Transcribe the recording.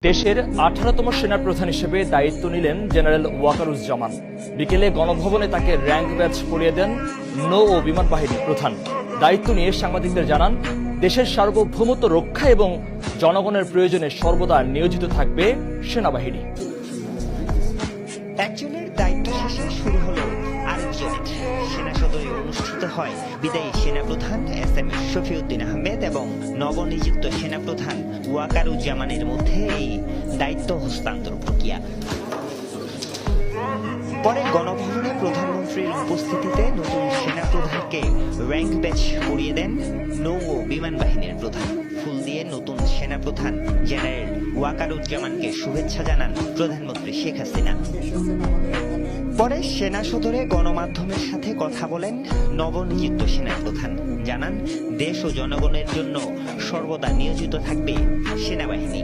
দেশের 18তম সেনাপ্রধান হিসেবে দায়িত্ব নিলেন জেনারেল ওয়াকারুজ্জামান। বিকেলে গণভবনে তাকে র্যাঙ্ক ব্যাজ পরিয়ে দেন নৌ ও বিমান বাহিনীর প্রধান। দায়িত্ব নিয়ে সাংবাদিকদের জানান, দেশের সার্বভৌমত্ব রক্ষা এবং জনগণের প্রয়োজনে সর্বদা নিয়োজিত থাকবে সেনাবাহিনী। একজনের দায়িত্ব শেষে শুরু হলো আরেকজনের। সেনা সদরে অনুষ্ঠিত হয় বিদায়ী সেনাপ্রধান এস.এম. শফিউদ্দিন আহমেদ এবং নবনিযুক্ত সেনাপ্রধান ওয়াকারুজ্জামানের মধ্যে এই দায়িত্ব হস্তান্তর প্রক্রিয়া। পরে গণভবনে প্রধানমন্ত্রীর উপস্থিতিতে নতুন সেনাপ্রধানকে র্যাঙ্ক ব্যাজ পরিয়ে দেন নৌ ও বিমান বাহিনীর প্রধান। ফুল দিয়ে নতুন সেনাপ্রধান জেনারেল ওয়াকারুজ্জামানকে শুভেচ্ছা জানান প্রধানমন্ত্রী শেখ হাসিনা। পরে সেনা সদরে গণমাধ্যমের সাথে কথা বলেন নবনিযুক্ত সেনাপ্রধান। জানান, দেশ ও জনগণের জন্য সর্বদা নিয়োজিত থাকবে সেনাবাহিনী।